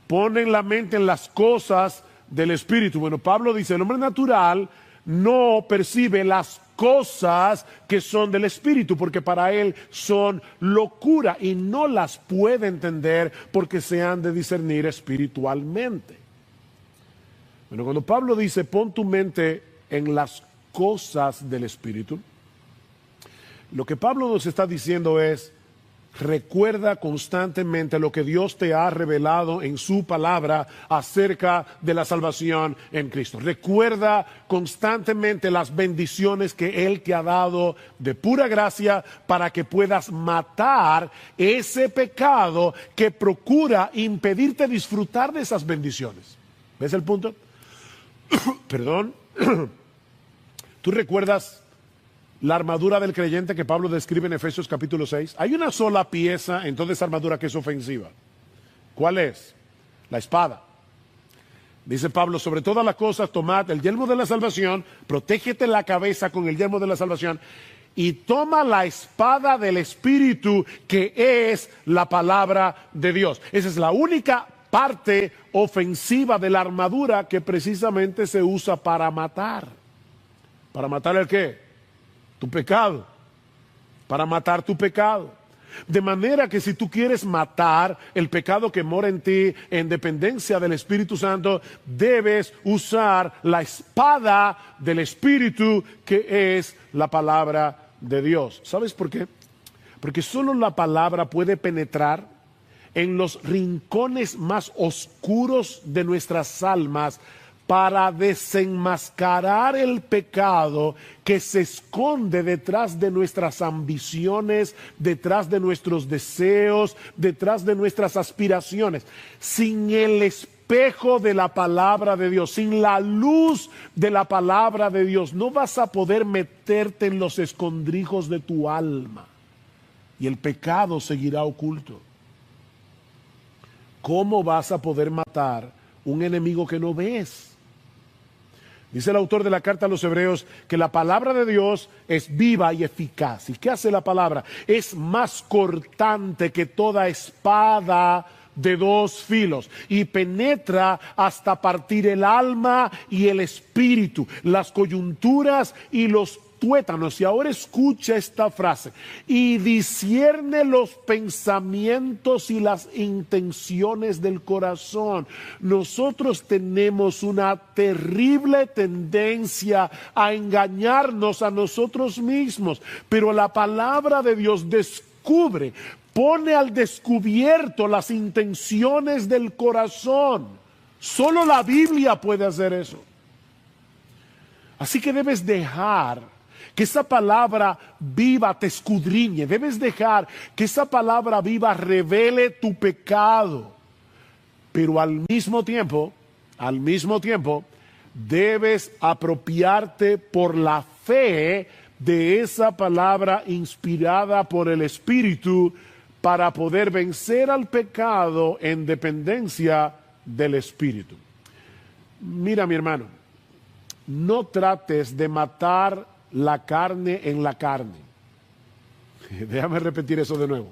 Ponen la mente en las cosas del Espíritu. Bueno, Pablo dice, el hombre natural no percibe las cosas que son del Espíritu, porque para él son locura y no las puede entender porque se han de discernir espiritualmente. Bueno, cuando Pablo dice, pon tu mente en las cosas del Espíritu, lo que Pablo nos está diciendo es, recuerda constantemente lo que Dios te ha revelado en su palabra acerca de la salvación en Cristo. Recuerda constantemente las bendiciones que Él te ha dado de pura gracia para que puedas matar ese pecado que procura impedirte disfrutar de esas bendiciones. ¿Ves el punto? Perdón. ¿Tú recuerdas la armadura del creyente que Pablo describe en Efesios capítulo 6? Hay una sola pieza en toda esa armadura que es ofensiva. ¿Cuál es? La espada. Dice Pablo, sobre todas las cosas tomad el yelmo de la salvación, protégete la cabeza con el yelmo de la salvación y toma la espada del Espíritu que es la palabra de Dios. Esa es la única parte ofensiva de la armadura que precisamente se usa para matar. ¿Para matar el qué? Tu pecado, para matar tu pecado. De manera que si tú quieres matar el pecado que mora en ti en dependencia del Espíritu Santo, debes usar la espada del Espíritu que es la palabra de Dios. ¿Sabes por qué? Porque solo la palabra puede penetrar en los rincones más oscuros de nuestras almas para desenmascarar el pecado que se esconde detrás de nuestras ambiciones, detrás de nuestros deseos, detrás de nuestras aspiraciones. Sin el espejo de la palabra de Dios, sin la luz de la palabra de Dios, no vas a poder meterte en los escondrijos de tu alma y el pecado seguirá oculto. ¿Cómo vas a poder matar un enemigo que no ves? Dice el autor de la carta a los Hebreos que la palabra de Dios es viva y eficaz. ¿Y qué hace la palabra? Es más cortante que toda espada de dos filos y penetra hasta partir el alma y el espíritu, las coyunturas y los tuétanos. Y ahora escucha esta frase: y discierne los pensamientos y las intenciones del corazón. Nosotros tenemos una terrible tendencia a engañarnos a nosotros mismos, pero la palabra de Dios descubre, pone al descubierto las intenciones del corazón. Solo la Biblia puede hacer eso. Así que debes dejar que esa palabra viva te escudriñe. Debes dejar que esa palabra viva revele tu pecado. Pero al mismo tiempo, debes apropiarte por la fe de esa palabra inspirada por el Espíritu para poder vencer al pecado en dependencia del Espíritu. Mira, mi hermano, no trates de matar la carne en la carne. Déjame repetir eso de nuevo.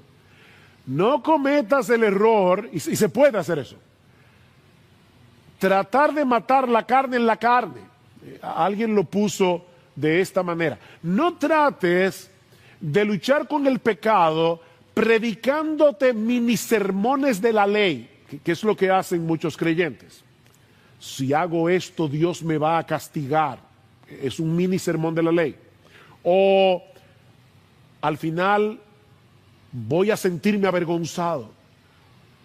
No cometas el error, y se puede hacer eso, tratar de matar la carne en la carne. Alguien lo puso de esta manera: no trates de luchar con el pecado predicándote mini sermones de la ley, que es lo que hacen muchos creyentes. Si hago esto, Dios me va a castigar. Es un mini sermón de la ley. O al final voy a sentirme avergonzado.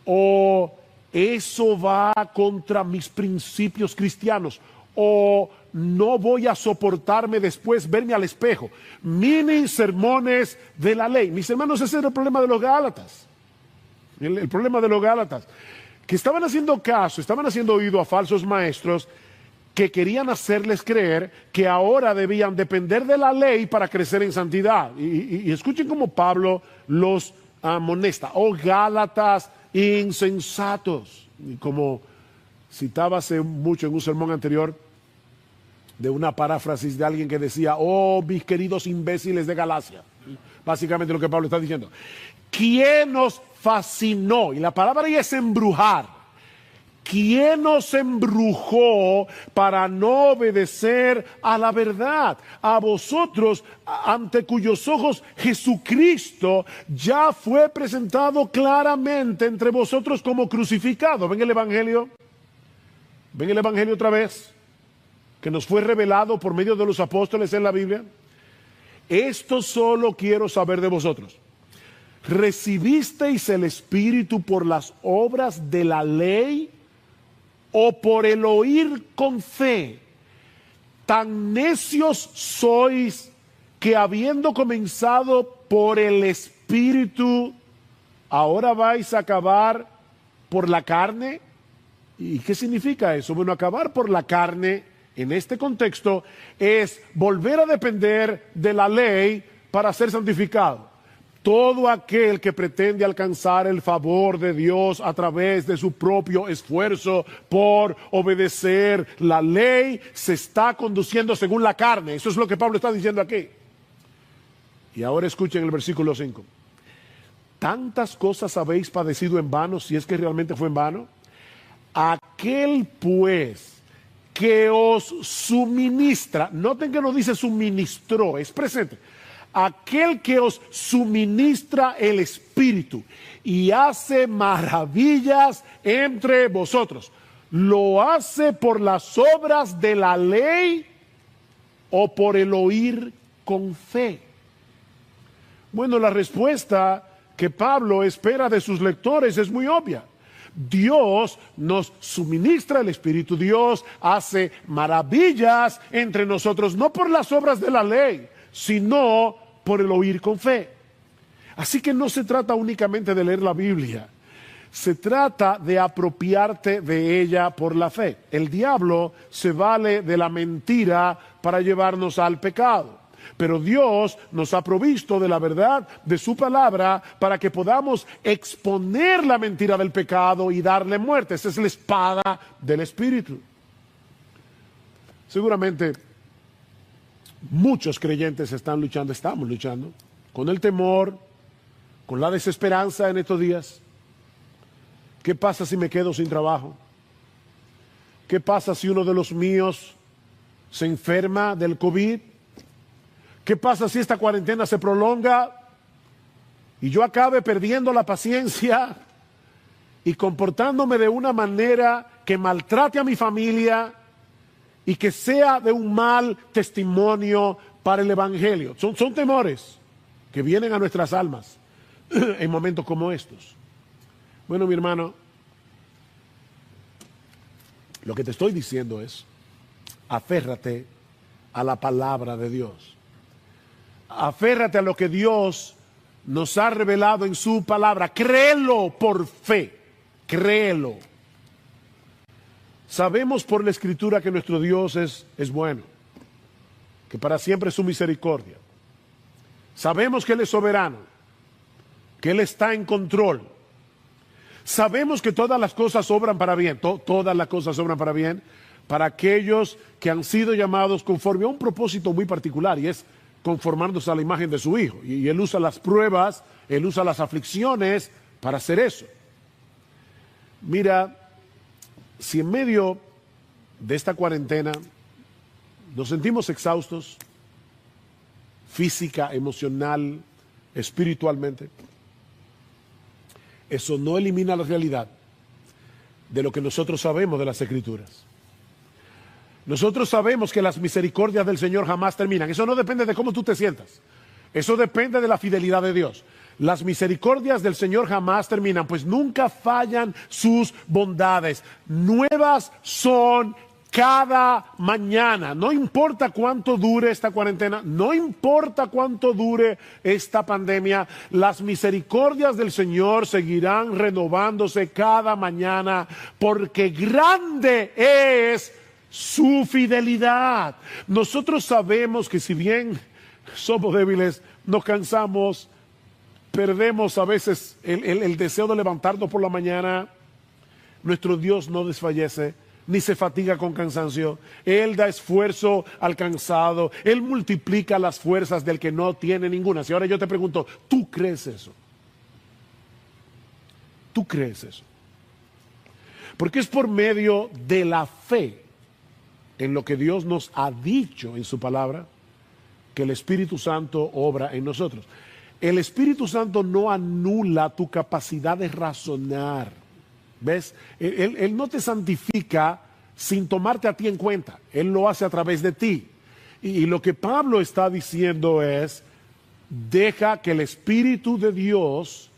O eso va contra mis principios cristianos. O no voy a soportarme después verme al espejo. Mini sermones de la ley. Mis hermanos, ese era el problema de los Gálatas. El problema de los Gálatas. Que estaban haciendo caso, estaban haciendo oído a falsos maestros que querían hacerles creer que ahora debían depender de la ley para crecer en santidad. Y escuchen cómo Pablo los amonesta. Oh Gálatas insensatos. Y como citaba hace mucho en un sermón anterior de una paráfrasis de alguien que decía, oh mis queridos imbéciles de Galacia. Básicamente lo que Pablo está diciendo. ¿Quién nos fascinó? Y la palabra ahí es embrujar. ¿Quién nos embrujó para no obedecer a la verdad? A vosotros, ante cuyos ojos Jesucristo ya fue presentado claramente entre vosotros como crucificado. ¿Ven el Evangelio? ¿Ven el Evangelio otra vez? Que nos fue revelado por medio de los apóstoles en la Biblia. Esto solo quiero saber de vosotros. ¿Recibisteis el Espíritu por las obras de la ley o por el oír con fe? Tan necios sois que habiendo comenzado por el Espíritu, ahora vais a acabar por la carne. ¿Y qué significa eso? Bueno, acabar por la carne en este contexto es volver a depender de la ley para ser santificado. Todo aquel que pretende alcanzar el favor de Dios a través de su propio esfuerzo por obedecer la ley se está conduciendo según la carne. Eso es lo que Pablo está diciendo aquí. Y ahora escuchen el versículo 5. ¿Tantas cosas habéis padecido en vano, si es que realmente fue en vano? Aquel pues que os suministra, noten que no dice suministró, es presente. Aquel que os suministra el Espíritu y hace maravillas entre vosotros, ¿lo hace por las obras de la ley o por el oír con fe? Bueno, la respuesta que Pablo espera de sus lectores es muy obvia. Dios nos suministra el Espíritu, Dios hace maravillas entre nosotros, no por las obras de la ley, sino por el oír con fe. Así que no se trata únicamente de leer la Biblia, se trata de apropiarte de ella por la fe. El diablo se vale de la mentira para llevarnos al pecado, pero Dios nos ha provisto de la verdad de su palabra para que podamos exponer la mentira del pecado y darle muerte. Esa es la espada del Espíritu. Seguramente muchos creyentes estamos luchando con el temor, con la desesperanza en estos días. ¿Qué pasa si me quedo sin trabajo? ¿Qué pasa si uno de los míos se enferma del COVID? ¿Qué pasa si esta cuarentena se prolonga y yo acabe perdiendo la paciencia y comportándome de una manera que maltrate a mi familia y que sea de un mal testimonio para el Evangelio? Son temores que vienen a nuestras almas en momentos como estos. Bueno, mi hermano, lo que te estoy diciendo es, aférrate a la palabra de Dios. Aférrate a lo que Dios nos ha revelado en su palabra. Créelo por fe, créelo. Sabemos por la Escritura que nuestro Dios es bueno, que para siempre es su misericordia. Sabemos que Él es soberano, que Él está en control. Sabemos que todas las cosas obran para bien, todas las cosas obran para bien, para aquellos que han sido llamados conforme a un propósito muy particular, y es conformándose a la imagen de su Hijo. Y Él usa las pruebas, Él usa las aflicciones para hacer eso. Mira, si en medio de esta cuarentena nos sentimos exhaustos, física, emocional, espiritualmente, eso no elimina la realidad de lo que nosotros sabemos de las Escrituras. Nosotros sabemos que las misericordias del Señor jamás terminan. Eso no depende de cómo tú te sientas. Eso depende de la fidelidad de Dios. Las misericordias del Señor jamás terminan, pues nunca fallan sus bondades. Nuevas son cada mañana. No importa cuánto dure esta cuarentena, no importa cuánto dure esta pandemia, las misericordias del Señor seguirán renovándose cada mañana, porque grande es su fidelidad. Nosotros sabemos que si bien somos débiles, nos cansamos, perdemos a veces el deseo de levantarnos por la mañana, nuestro Dios no desfallece, ni se fatiga con cansancio. Él da esfuerzo al cansado. Él multiplica las fuerzas del que no tiene ninguna. Si ahora yo te pregunto, ¿tú crees eso? ¿Tú crees eso? Porque es por medio de la fe en lo que Dios nos ha dicho en su palabra que el Espíritu Santo obra en nosotros. El Espíritu Santo no anula tu capacidad de razonar. ¿Ves? Él no te santifica sin tomarte a ti en cuenta. Él lo hace a través de ti. Y lo que Pablo está diciendo es, deja que el Espíritu de Dios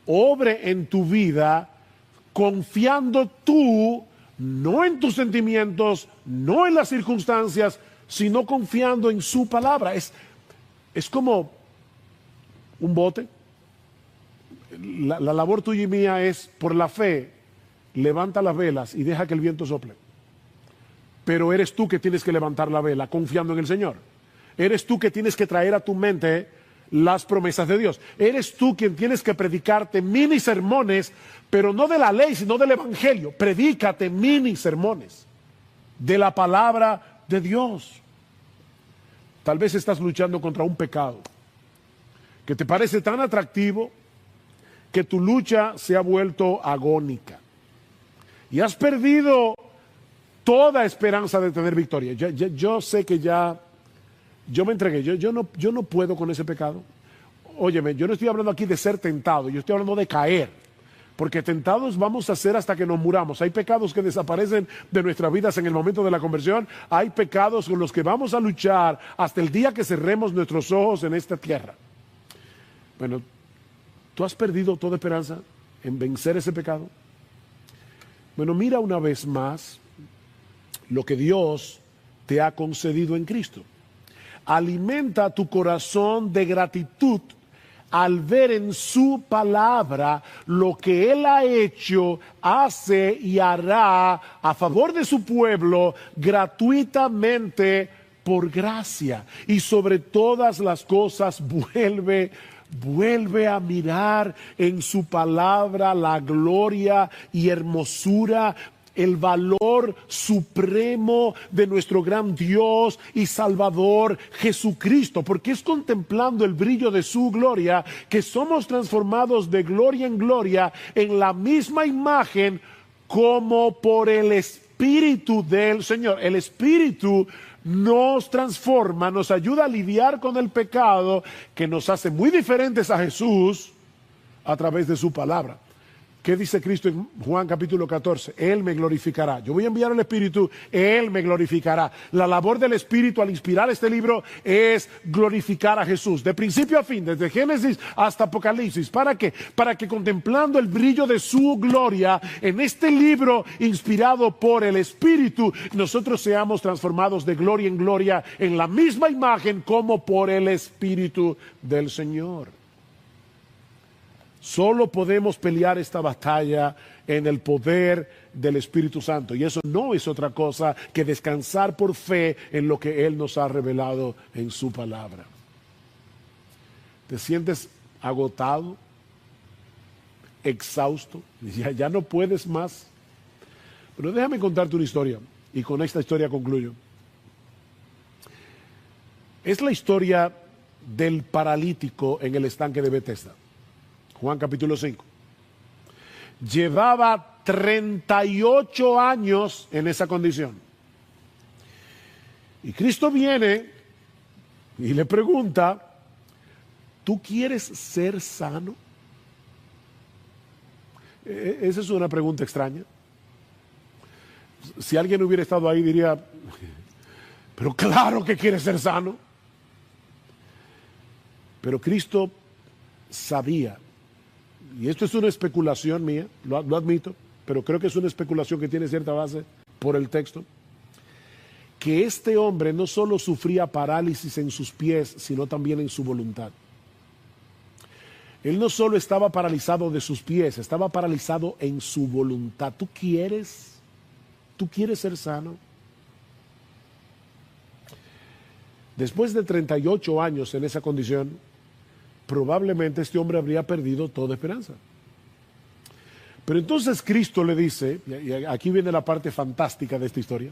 obre en tu vida, confiando tú, no en tus sentimientos, no en las circunstancias, sino confiando en su palabra. Es como un bote. La labor tuya y mía es, por la fe, levanta las velas y deja que el viento sople. Pero eres tú que tienes que levantar la vela confiando en el Señor. Eres tú que tienes que traer a tu mente las promesas de Dios. Eres tú quien tienes que predicarte mini sermones, pero no de la ley, sino del Evangelio. Predícate mini sermones de la palabra de Dios. Tal vez estás luchando contra un pecado que te parece tan atractivo que tu lucha se ha vuelto agónica. Y has perdido toda esperanza de tener victoria. Yo sé que yo me entregué. Yo no puedo con ese pecado. Óyeme, yo no estoy hablando aquí de ser tentado, yo estoy hablando de caer. Porque tentados vamos a ser hasta que nos muramos. Hay pecados que desaparecen de nuestras vidas en el momento de la conversión. Hay pecados con los que vamos a luchar hasta el día que cerremos nuestros ojos en esta tierra. Bueno, ¿tú has perdido toda esperanza en vencer ese pecado? Bueno, mira una vez más lo que Dios te ha concedido en Cristo. Alimenta tu corazón de gratitud al ver en su palabra lo que Él ha hecho, hace y hará a favor de su pueblo gratuitamente por gracia. Y sobre todas las cosas vuelve a mirar en su palabra la gloria y hermosura, el valor supremo de nuestro gran Dios y Salvador Jesucristo, porque es contemplando el brillo de su gloria que somos transformados de gloria en gloria en la misma imagen como por el Espíritu del Señor. El Espíritu nos transforma, nos ayuda a lidiar con el pecado que nos hace muy diferentes a Jesús a través de su palabra. ¿Qué dice Cristo en Juan capítulo 14? Él me glorificará. Yo voy a enviar al Espíritu, Él me glorificará. La labor del Espíritu al inspirar este libro es glorificar a Jesús. De principio a fin, desde Génesis hasta Apocalipsis. ¿Para qué? Para que contemplando el brillo de su gloria en este libro inspirado por el Espíritu, nosotros seamos transformados de gloria en gloria en la misma imagen como por el Espíritu del Señor. Solo podemos pelear esta batalla en el poder del Espíritu Santo. Y eso no es otra cosa que descansar por fe en lo que Él nos ha revelado en su palabra. ¿Te sientes agotado? ¿Exhausto? Ya no puedes más. Pero déjame contarte una historia. Y con esta historia concluyo. Es la historia del paralítico en el estanque de Betesda. Juan capítulo 5. Llevaba 38 años en esa condición. Y Cristo viene y le pregunta, ¿tú quieres ser sano? Esa es una pregunta extraña. Si alguien hubiera estado ahí diría, pero claro que quiere ser sano. Pero Cristo sabía, y esto es una especulación mía, lo admito, pero creo que es una especulación que tiene cierta base por el texto, que este hombre no solo sufría parálisis en sus pies, sino también en su voluntad. Él no solo estaba paralizado de sus pies, estaba paralizado en su voluntad. ¿Tú quieres ser sano? Después de 38 años en esa condición, probablemente este hombre habría perdido toda esperanza. Pero entonces Cristo le dice, y aquí viene la parte fantástica de esta historia,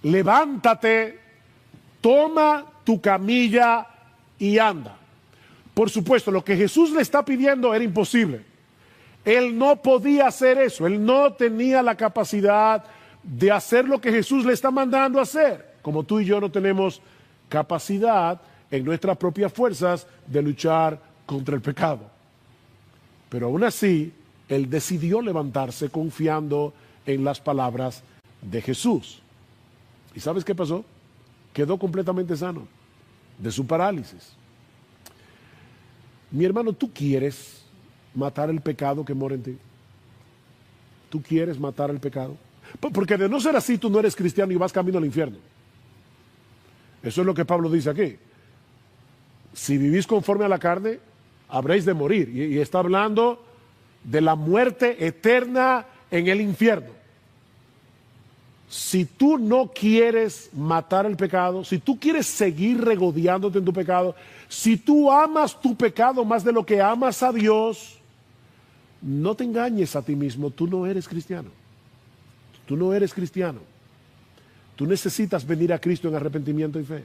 levántate, toma tu camilla y anda. Por supuesto, lo que Jesús le está pidiendo era imposible. Él no podía hacer eso, él no tenía la capacidad de hacer lo que Jesús le está mandando a hacer, como tú y yo no tenemos capacidad en nuestras propias fuerzas de luchar contra el pecado. Pero aún así, él decidió levantarse confiando en las palabras de Jesús. ¿Y sabes qué pasó? Quedó completamente sano de su parálisis. Mi hermano, ¿tú quieres matar el pecado que mora en ti? ¿Tú quieres matar el pecado? Porque de no ser así, tú no eres cristiano y vas camino al infierno. Eso es lo que Pablo dice aquí. Si vivís conforme a la carne, habréis de morir. Y está hablando de la muerte eterna en el infierno. Si tú no quieres matar el pecado, si tú quieres seguir regodeándote en tu pecado, si tú amas tu pecado más de lo que amas a Dios, no te engañes a ti mismo, tú no eres cristiano. Tú no eres cristiano. Tú necesitas venir a Cristo en arrepentimiento y fe,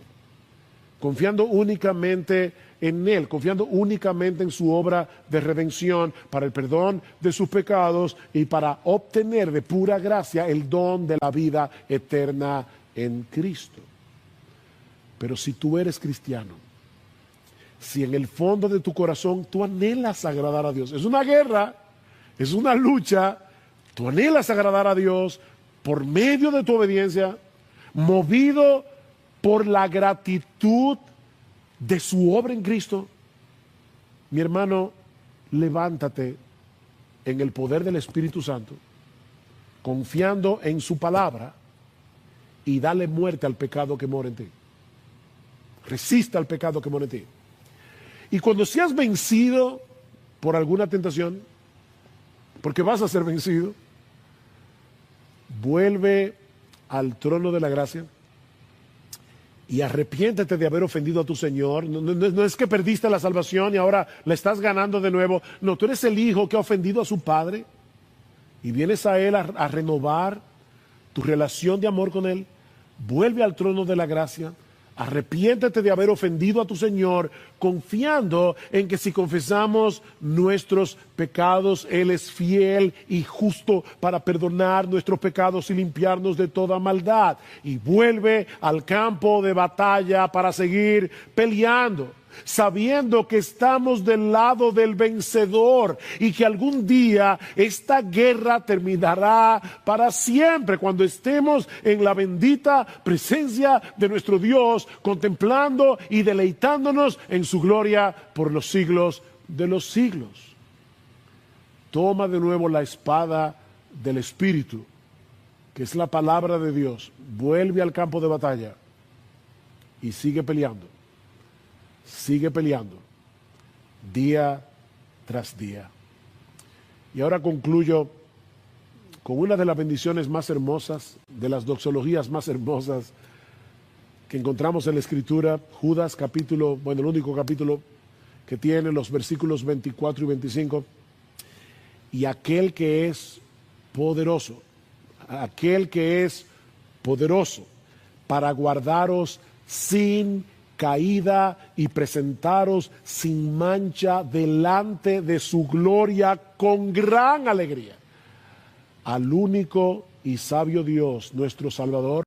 confiando únicamente en Él, confiando únicamente en su obra de redención para el perdón de sus pecados y para obtener de pura gracia el don de la vida eterna en Cristo. Pero si tú eres cristiano, si en el fondo de tu corazón tú anhelas agradar a Dios, es una guerra, es una lucha, tú anhelas agradar a Dios por medio de tu obediencia, movido por la gratitud de su obra en Cristo, mi hermano, levántate en el poder del Espíritu Santo, confiando en su palabra y dale muerte al pecado que mora en ti. Resista al pecado que mora en ti. Y cuando seas vencido por alguna tentación, porque vas a ser vencido, vuelve al trono de la gracia y arrepiéntete de haber ofendido a tu Señor. No es que perdiste la salvación y ahora la estás ganando de nuevo. No, tú eres el hijo que ha ofendido a su padre y vienes a Él a renovar tu relación de amor con Él. Vuelve al trono de la gracia. Arrepiéntete de haber ofendido a tu Señor, confiando en que si confesamos nuestros pecados, Él es fiel y justo para perdonar nuestros pecados y limpiarnos de toda maldad. Y vuelve al campo de batalla para seguir peleando, sabiendo que estamos del lado del vencedor y que algún día esta guerra terminará para siempre cuando estemos en la bendita presencia de nuestro Dios, contemplando y deleitándonos en su gloria por los siglos de los siglos. Toma de nuevo la espada del Espíritu, que es la palabra de Dios, vuelve al campo de batalla y sigue peleando. Sigue peleando día tras día. Y ahora concluyo con una de las bendiciones más hermosas, de las doxologías más hermosas que encontramos en la Escritura. Judas capítulo, el único capítulo que tiene los versículos 24 y 25. Y aquel que es poderoso para guardaros sin caída y presentaros sin mancha delante de su gloria con gran alegría. Al único y sabio Dios, nuestro Salvador,